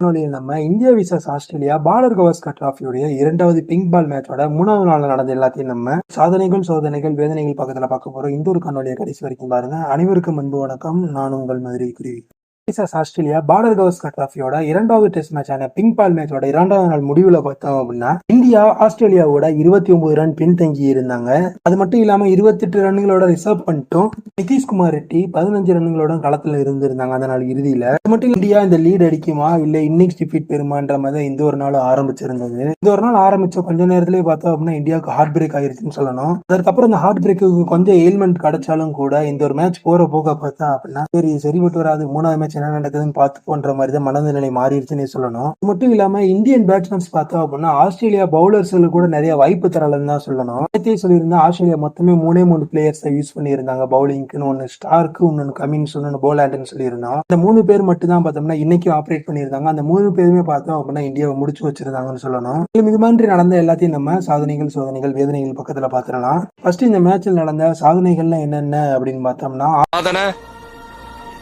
நம்ம India versus Australia Border Gavaskar டிராஃபியோடைய இரண்டாவது பிங்க் பால் மேட்சோட மூணாவது நாள் நடந்த எல்லாத்தையும் நம்ம சோதனைகள் வேதனைகள் பக்கத்துல பார்க்க போறோம். இந்த ஒரு காணொலியை கடைசி வரைக்கும் பாருங்க. அனைவருக்கும் அன்பு வணக்கம். நான் உங்கள் மதுரை குருவி. ஆஸ்திரேலியா பார்டர் கவாஸ்கர் டிராஃபியோட இரண்டாவது டெஸ்ட் மேட்சான பிங்க் பால் மேட்சோட இரண்டாவது நாள் முடிவுல பார்த்தோம் அப்படின்னா இந்தியா ஆஸ்திரேலியாவோட 29 ரன் பின்தங்கி இருந்தாங்க. அது மட்டும் இல்லாம 28 ரன்களோட ரிசர்வ் பண்ணிட்டும் நிதிஷ்குமார் ரெட்டி 15 ரன்களோட களத்துல இருந்திருந்தாங்க அந்த நாள் இறுதியில. அது மட்டும் இந்தியா இந்த லீட் அடிக்குமா இல்ல இன்னிங்ஸ் டிஃபீட் பெறுமான்ற மாதிரி இந்த ஒரு நாள் ஆரம்பிச்சிருந்தது. இந்த ஒரு நாள் ஆரம்பிச்ச கொஞ்ச நேரத்திலேயே பார்த்தோம் அப்படின்னா இந்தியாவுக்கு ஹார்ட் பிரேக் ஆயிருச்சுன்னு சொல்லணும். அதுக்கப்புறம் இந்த ஹார்ட் பிரேக்கு கொஞ்சம் எயில்மெண்ட் கிடைச்சாலும் கூட இந்த ஒரு மேட்ச் போற போக பார்த்தா அப்படின்னா சரிபட்டு வராது, மூணாவது மேட்ச் என்ன நடக்குதுன்னு பார்த்து போன்ற மாதிரி தான் மனநிலை மாறிடுச்சுன்னு சொல்லணும். அது மட்டும் இல்லாம இந்தியன் பேட்ஸ்மேன்ஸ் பார்த்தோம் அப்படின்னா ஆஸ்திரேலியா பவுலர்ஸ்களுக்கு கூட நிறைய வாய்ப்பு தரலன்னு தான் சொல்லணும். சொல்லியிருந்தா ஆஸ்திரேலியா மொத்தமே 3 பிளேயர்ஸ் யூஸ் பண்ணியிருந்தாங்க பவுலிங்க்கு. ஒன்னு ஸ்டார்க்கு, இன்னொன்னு கமின்ஸ், இன்னொன்னு போலாண்ட்னு சொல்லியிருந்தோம். இந்த 3 பேர் மட்டும் தான் பார்த்தோம்னா இன்னைக்கு ஆப்ரேட் பண்ணியிருந்தாங்க. அந்த 3 பேருமே பார்த்தோம் அப்படின்னா இந்தியாவை முடிச்சு வச்சிருந்தாங்கன்னு சொல்லணும். இது மாதிரி நடந்த எல்லாத்தையும் நம்ம சோதனைகள் வேதனைகள் பக்கத்துல பாத்துடலாம். ஃபர்ஸ்ட் இந்த மேட்சில் நடந்த சாதனைகள்லாம் என்னென்ன அப்படின்னு பார்த்தோம்னா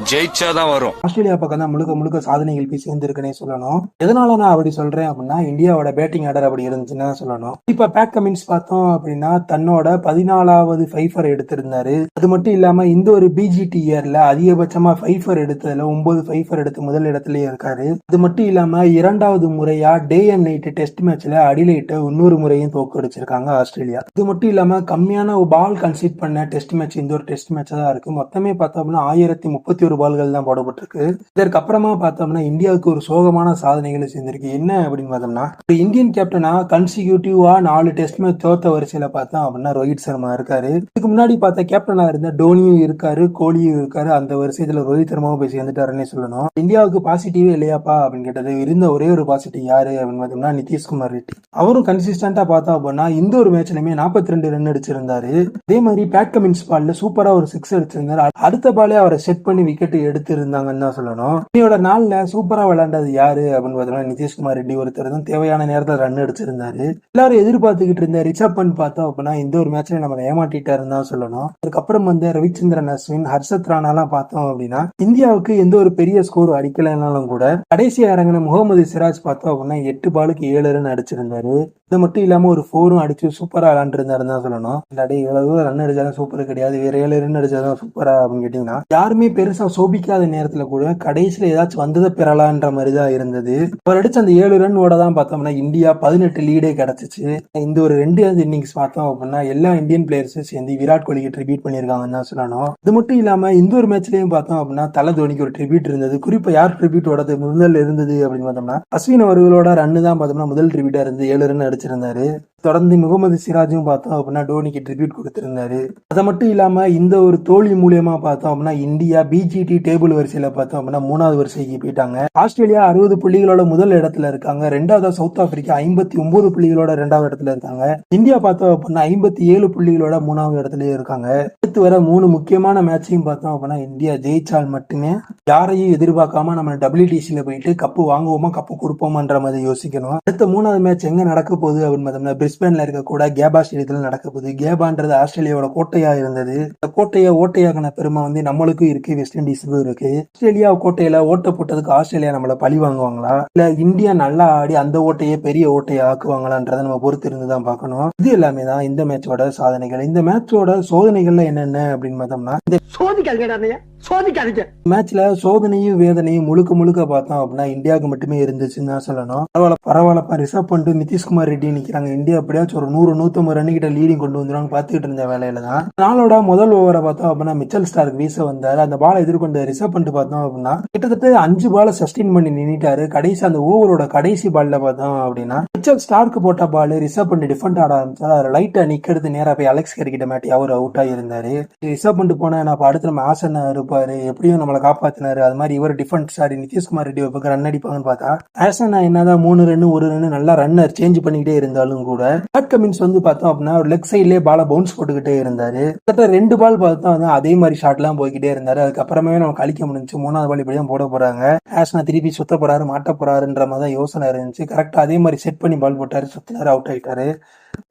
ஜெயிச்சாதான் வரும். ஆஸ்திரேலியா பக்கம் தான் முழுக்க சாதனைகள் போய் சேர்ந்திருக்குன்னே சொல்லணும். எதனால நான் அப்படி சொல்றேன் அப்படின்னா இந்தியாவோட பேட்டிங் ஆர்டர் அப்படி இருந்துச்சுன்னு சொல்லணும். இப்ப பேட் கமின்ஸ் பார்த்தோம் அப்படின்னா தன்னோட 14வது ஃபைஃபர் எடுத்திருந்தாரு. அது மட்டும் இல்லாம இந்த ஒரு பிஜிடி இயர்ல அதிகபட்சமா ஃபைஃபர் எடுத்ததுல 9 ஃபைஃபர் எடுத்து முதல் இடத்துலயே இருக்காரு. அது மட்டும் இல்லாம இரண்டாவது முறையா டே அண்ட் நைட் டெஸ்ட் மேட்ச்ல அடிலைட்ட இன்னொரு முறையும் தோக்கடிச்சிருக்காங்க ஆஸ்திரேலியா. இது மட்டும் இல்லாம கம்மியான பால் கன்சிட் பண்ண டெஸ்ட் மேட்ச் இந்த ஒரு டெஸ்ட் மேட்சா தான் இருக்கு. மொத்தமே பார்த்தோம்னா 1031 பால்கள் தான் போடப்பட்டிருக்கு. இதற்கு அப்புறமா பார்த்தோம்னா இந்தியாவுக்கு ஒரு சோகமான சாதனைகள் சேர்ந்திருக்கு. என்ன அப்படின்னு பார்த்தோம்னா ஒரு இந்தியன் கேப்டனா கன்சிக்யூட்டிவா 4 டெஸ்ட் மேட்ச் தோத்த வரிசையில பார்த்தோம் அப்படின்னா ரோஹித் சர்மா இருக்காரு. இதுக்கு முன்னாடி பார்த்தா கேப்டனா இருந்த டோனியும் இருக்காரு, கோலியும் இருக்காரு. அந்த வரிசையில ரோஹித் சர்மாவும் போய் சேர்ந்துட்டாருன்னு சொல்லணும். இந்தியாவுக்கு பாசிட்டிவே இல்லையாப்பா அப்படின்னு கேட்டது இருந்த ஒரே ஒரு பாசிட்டிவ் யாரு அப்படின்னு பார்த்தோம்னா நிதிஷ்குமார் ரெட்டி. அவரும் கன்சிஸ்டன்டா பார்த்தோம் அப்படின்னா இந்த ஒரு மேட்ச்லயுமே 42 ரன் அடிச்சிருந்தாரு. அதே மாதிரி பேட் கமின்ஸ் பால்ல சூப்பரா ஒரு 6 அடிச்சிருந்தாரு. அடுத்த பாலே அவரை செட் பண்ணி விக்கெட் எடுத்து இருந்தாங்கன்னு தான் சொல்லணும். இன்னையோட நாள்ல சூப்பரா விளையாண்டது யாரு அப்படின்னு பார்த்தோம்னா நிதிஷ்குமார் ரெட்டி ஒருத்தர் தான் தேவையான நேரத்தில் ரன் அடிச்சிருந்தாரு. எல்லாரும் எதிர்பார்த்துக்கிட்டு இருந்த ரிஷப் பண்ட் பார்த்தோம் அப்படின்னா இந்த ஒரு மேட்ச்ல நம்ம ஏமாட்டிட்டாருன்னு தான் சொல்லணும். அதுக்கப்புறம் வந்து ரவிச்சந்திரன் அஸ்வின், ஹர்ஷத் ராணாலாம் பார்த்தோம் அப்படின்னா இந்தியாவுக்கு எந்த ஒரு பெரிய ஸ்கோர் அடிக்கலைனாலும் கூட கடைசியா இறங்கின முகமது சிராஜ் பார்த்தோம் அப்படின்னா 8 பாலுக்கு 7 ரன் அடிச்சிருந்தாரு. இது மட்டும் இல்லாம ஒரு 4 அடிச்சு சூப்பரா விளையாண்டுருந்தாருன்னு தான் சொல்லணும். இவ்வளவு ரன் அடிச்சாலும் சூப்பர் கிடையாது, வேற 7 ரன் அடிச்சாதான் சூப்பரா அப்படின்னு கேட்டீங்கன்னா யாருமே பெருசா சோபிக்காத நேரத்துல கூட கடைசியில ஏதாச்சும் வந்ததை பெறலான்ற மாதிரிதான் இருந்தது. அவர் அடிச்ச அந்த 7 ரன் தான் பார்த்தோம்னா இந்தியா 18 லீடே கிடைச்சிச்சு. இந்த ஒரு 2வது இன்னிங்ஸ் பார்த்தோம் அப்படின்னா எல்லா இந்தியன் பிளேயர்ஸும் சேர்ந்து விராட் கோலிக்கு ட்ரிபியூட் பண்ணிருக்காங்கன்னு தான் சொல்லணும். இது மட்டும் இல்லாம இந்த ஒரு மேட்ச்லயும் பார்த்தோம் அப்படின்னா தல தோனிக்கு ஒரு ட்ரிபியூட் இருந்தது. குறிப்பா யார் ட்ரிபியூட்டோட முதல்ல இருந்தது அப்படின்னு பார்த்தோம்னா அஸ்வின் அவர்களோட ரன் தான் பார்த்தோம்னா முதல் ட்ரிபியூட்டா இருந்து 7 ரன் அடிச்சிருந்தாரு. தொடர்ந்து முகமது சிராஜும் பார்த்தோம் அப்படின்னா டோனிக்கு ட்ரிபியூட் கொடுத்திருந்தாரு. அதை மட்டும் இல்லாம இந்த ஒரு தோல்வி மூலியமா பார்த்தோம் அப்படின்னா இந்தியா பிஜிடி டேபிள் வரிசையில பார்த்தோம் அப்படின்னா 3வது வரிசைக்கு போயிட்டாங்க. ஆஸ்திரேலியா 60 புள்ளிகளோட முதல் இடத்துல இருக்காங்க. 2வது சவுத் ஆப்பிரிக்கா 59 புள்ளிகளோட 2வது இடத்துல இருக்காங்க. இந்தியா பார்த்தோம் அப்படின்னா 57 புள்ளிகளோட 3வது இடத்துல இருக்காங்க. அடுத்து வர 3 முக்கியமான மேட்சையும் பார்த்தோம் அப்படின்னா இந்தியா ஜெயிச்சால் மட்டுமே யாரையும் எதிர்பார்க்காம நம்ம WTCல போயிட்டு கப்பு வாங்குவோமா கப்பு கொடுப்போமான்ற மாதிரி யோசிக்கணும். அடுத்த 3வது மேட்ச் எங்க நடக்க போகுது அப்படின்னு பார்த்தோம்னா பிரிஸ்பேன்ல இருக்க கூட கேபா ஸ்டேடியத்தில் நடக்க போகுது. கேபான்றது ஆஸ்திரேலியாவோட கோட்டையா இருந்தது. இந்த கோட்டையை ஓட்டையாக்கின பெருமை வந்து நம்மளுக்கும் இருக்கு, வெஸ்ட் இண்டீஸுக்கும் இருக்கு. ஆஸ்திரேலியா கோட்டையில ஓட்ட போட்டதுக்கு ஆஸ்திரேலியா நம்மள பழி வாங்குவாங்களா இல்ல இந்தியா நல்லா ஆடி அந்த ஓட்டையை பெரிய ஓட்டையை ஆக்குவாங்களான்றதை நம்ம பொறுத்து இருந்துதான் பார்க்கணும். இது எல்லாமே தான் இந்த மேட்சோட சாதனைகள். இந்த மேட்சோட சோதனைகள்ல என்னென்ன அப்படின்னு பார்த்தோம்னா இந்த மேட்ச்ல சோதனையும் வேதனையும் முழுக்க பார்த்தோம் அப்படின்னா இந்தியாவுக்கு மட்டுமே இருந்துச்சுன்னு தான் சொல்லணும். பரவாயில்லப்பா ரிஷப் பண்ட், நிதிஷ்குமார் ரெட்டி நிக்கிறாங்க, இந்தியா எப்படியாச்சும் ஒரு 100-150 ரன் கிட்ட லீடிங் கொண்டு வந்துருவாங்க பாத்துக்கிட்டு இருந்த வேலையில தான் நாளோட முதல் ஓவரை பார்த்தோம் அப்படின்னா மிச்சல் ஸ்டார்க் வீச வந்தாரு. அந்த பாலை எதிர்கொண்ட ரிஷப் பண்ட் பார்த்தோம் அப்படின்னா கிட்டத்தட்ட 5 பாலை சஸ்டெயின் பண்ணி நின்னுட்டாரு. கடைசி அந்த ஓவரோட கடைசி பால்ல பார்த்தோம் அப்படின்னா மிச்சல் ஸ்டார்க் போட்ட பால் ரிஷப் பண்ட் டிஃபெண்ட் ஆட ஆரம்பிச்சாரு. லைட்டா நிக்கிறது நேரா போய் அலெக்ஸ் கேர் கிட்ட மாட்டி அவர் அவுட் ஆகியிருந்தாரு. ரிஷப் பண்ட் போனா நான் அடுத்து நம்ம ஆசன் இருப்பாரு, எப்படியும் நம்மளை காப்பாத்தினாரு. அது மாதிரி இவர் டிஃபென்ஸ் ஆடி நிதிஷ்குமார் ரெட்டி பக்கம் ரன் அடிப்பாங்கன்னு பார்த்தா ஆசன் என்னதான் 3 ரன் 1 ரன் நல்லா ரன்னர் சேஞ்ச் பண்ணிக்கிட்டே இருந்தாலும் கூட பேட் கமின்ஸ் வந்து பார்த்தோம் அப்படின்னா ஒரு லெக் சைட்லயே பால பவுன்ஸ் போட்டுக்கிட்டே இருந்தாரு. 2 பால் பார்த்தோம் அதே மாதிரி ஷாட் எல்லாம் போய்கிட்டே இருந்தாரு. அதுக்கப்புறமே நம்ம கழிக்க முடிஞ்சு 3வது பால் இப்படிதான் போட போறாங்க. ஆசனா திருப்பி சுத்த போறாரு மாட்ட போறாருன்ற மாதிரி யோசனை இருந்துச்சு. கரெக்டா அதே மாதிரி செட் பண்ணி பால் போட்டாரு, சுத்தினாரு, அவுட் ஆயிட்டாரு.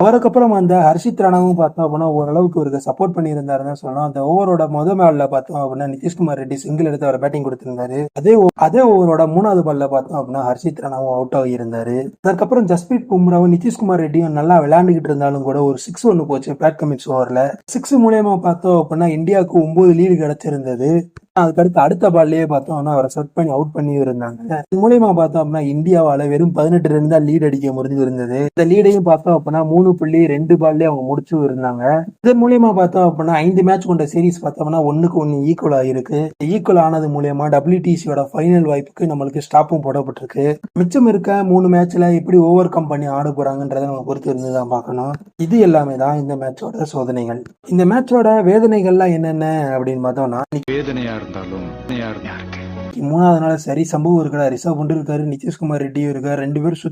அவருக்கப்புறம் அந்த ஹர்ஷித் ராணாவும் பார்த்தோம் அப்படின்னா ஓரளவுக்கு இவருக்கு சப்போர்ட் பண்ணியிருந்தாருன்னு தான் சொல்லணும். அந்த ஓவரோட பால்ல பார்த்தோம் அப்படின்னா நிதிஷ்குமார் ரெட்டி சிங்கிள் எடுத்து அவர் பேட்டிங் கொடுத்திருந்தாரு. அதே ஓவரோட 3வது பால்ல பார்த்தோம் அப்படின்னா ஹர்ஷித் ராணாவும் அவுட் ஆகி இருந்தாரு. அதுக்கப்புறம் ஜஸ்பிரீத் பும்ராவும் நிதிஷ்குமார் ரெட்டியும் நல்லா விளையாண்டுகிட்டு இருந்தாலும் கூட ஒரு 6 ஒன்று போச்சு பேட் கமின்ஸ் ஓவர்ல. 6 மூலியமா பார்த்தோம் அப்படின்னா இந்தியாவுக்கு 9 லீடு கிடைச்சிருந்தது. அதுக்கடுத்து அடுத்த பால்லயே பார்த்தோம்னா அவரை செட் பண்ணி அவுட் பண்ணி இருந்தாங்க. இது மூலியமா பார்த்தோம் அப்படின்னா இந்தியாவால வெறும் 18 ரன் தான் லீட் அடிக்க முடிஞ்சு இருந்தது. இந்த லீடையும் பார்த்தோம் அப்படின்னா 3.2 பால்லே அவங்க முடிச்சு இருந்தாங்க. இதன் மூலியமா பார்த்தோம் அப்படின்னா 5 மேட்ச் கொண்ட சீரீஸ் பார்த்தோம்னா 1-1 ஈக்குவல் ஆயிருக்கு. ஈக்குவல் ஆனது மூலியமா WTCயோட ஃபைனல் வாய்ப்புக்கு நம்மளுக்கு ஸ்டாப்பும் போடப்பட்டிருக்கு. மிச்சம் இருக்க 3 மேட்ச்ல எப்படி ஓவர் கம் பண்ணி ஆட போறாங்கன்றதை நம்ம பொறுத்து இருந்துதான் பார்க்கணும். இது எல்லாமே தான் இந்த மேட்சோட சோதனைகள். இந்த மேட்சோட வேதனைகள்லாம் என்னென்ன அப்படின்னு பார்த்தோம்னா, வேதனையா இருந்தாலும் 3வது நாள் சரி சம்பவம் இருக்கா, ரிஷப் பண்ட் இருக்காரு, நிதிஷ்குமார் ரெட்டியும் இருக்காரு, 2 பேரும்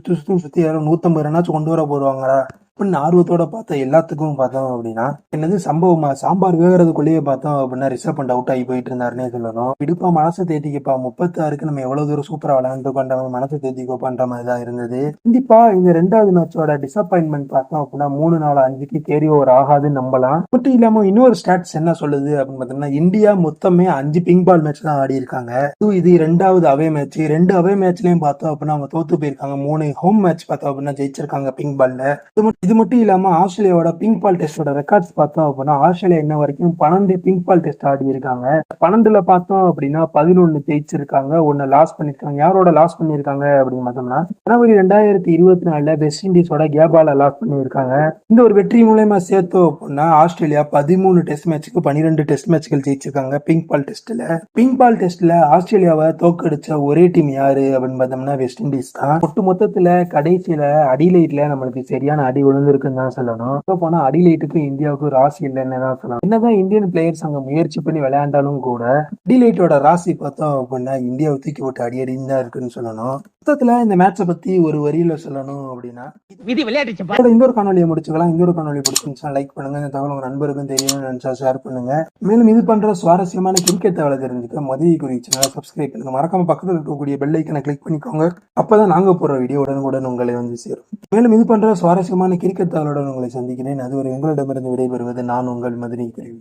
சுத்தி யாரும் 150 ரன்னாச்சும் கொண்டு வர போடுவாங்களா அப்படின்னு ஆர்வத்தோட பார்த்த எல்லாத்துக்கும் பார்த்தோம் அப்படின்னா என்னது சம்பவமா, சாம்பார் வேகிறதுக்குள்ளேயே பார்த்தோம் அப்படின்னா ரிஷப் பண்ட் அவுட் ஆகி போயிட்டு இருந்தாருன்னே சொல்லணும். இடுப்பா மனசை தேத்திக்கப்பா, 36க்கு நம்ம எவ்வளவு தூரம் சூப்பரா விளையாண்டுக்கோன்ற மாதிரி மனசை தேத்திக்கோப்பான்ற மாதிரி தான் இருந்தது. கண்டிப்பா இந்த 2வது மேட்சோட டிசப்பாயின்மெண்ட் பார்த்தோம் அப்படின்னா 3-4-5க்கு கேரி ஓவர் ஆகாதுன்னு நம்பலாம். மட்டும் இல்லாம இன்னொரு ஸ்டாட்ஸ் என்ன சொல்லுது அப்படின்னு பார்த்தோம்னா இந்தியா மொத்தமே 5 பிங்க் பால் மேட்ச் தான் ஆடி இருக்காங்க. இது 2வது அவே மேட்ச். 2 அவே மேட்ச்லயும் பார்த்தோம் அப்படின்னா அவங்க தோத்து போயிருக்காங்க. 3 ஹோம் மேட்ச் பார்த்தோம் அப்படின்னா ஜெயிச்சிருக்காங்க பிங்க் பால்ல. இது மட்டும் இல்லாம ஆஸ்திரேலியாவோட பிங்க் பால் டெஸ்டோட ரெக்கார்ட்ஸ் பார்த்தோம் அப்படின்னா ஆஸ்திரேலியா இன்ன வரைக்கும் 12 பிங்க் பால் டெஸ்ட் ஆடி இருக்காங்க. 12ல பார்த்தோம் அப்படின்னா 11 ஜெயிச்சிருக்காங்க, 1 லாஸ் பண்ணிருக்காங்க. யாரோட லாஸ் பண்ணிருக்காங்க அப்படின்னு பார்த்தோம்னா ஜனவரி 2024 வெஸ்ட் இண்டீஸோட கேபால லாஸ் பண்ணிருக்காங்க. இந்த ஒரு வெற்றி மூலமா சேர்த்தோம் அப்படின்னா ஆஸ்திரேலியா 13 டெஸ்ட் மேட்சுக்கு 12 டெஸ்ட் மேட்ச்கள் ஜெயிச்சிருக்காங்க பிங்க் பால் டெஸ்ட்ல. பிங்க் பால் டெஸ்ட்ல ஆஸ்திரேலியாவை தோக்கடிச்ச ஒரே டீம் யாரு அப்படின்னு பார்த்தோம்னா வெஸ்ட் இண்டீஸ் தான். ஒட்டு மொத்தத்துல கடைசியில அடிலைட்ல நம்மளுக்கு சரியான அடி இருக்குன்னு தான் சொல்லணும். போனா அடிலைட்டுக்கு இந்தியாவுக்கு ராசி இல்லைன்னு தான் சொல்லணும். என்னதான் இந்தியன் பிளேயர்ஸ் அங்க முயற்சி பண்ணி விளையாண்டாலும் கூட அடிலைட்டோட ராசி பார்த்தோம் அப்படின்னா இந்தியாவை தூக்கி போட்டு அடியடின்னு தான் இருக்குன்னு சொல்லணும். மொத்தத்துல இந்த மேட்சை பத்தி ஒரு வரியில சொல்லணும் அப்படின்னா இந்த ஒரு காணொலியை முடிச்சுக்கலாம். இந்த ஒரு காணொலி பிடிச்சிருந்துச்சா லைக் பண்ணுங்க. இந்த தகவல் உங்க நண்பருக்கும் தெரியணும்னு நினைச்சா ஷேர் பண்ணுங்க. மேலும் இது பண்ற சுவாரஸ்யமான கிரிக்கெட் தகவலை தெரிஞ்சுக்க மதிய குறி சேனலை சப்ஸ்கிரைப் பண்ணுங்க. மறக்காம பக்கத்தில் இருக்கக்கூடிய பெல் ஐக்கனை கிளிக் பண்ணிக்கோங்க. அப்பதான் நாங்க போடுற வீடியோ உடனுக்குடன் உங்களை வந்து சேரும். மேலும் இது பண்ற சுவாரஸ்யமான கிரிக்கெட் தகவலுடன் உங்களை சந்திக்கிறேன். அதுவரை உங்களிடமிருந்து விடைபெறுவது நான் உங்கள் மதுரை கருவி.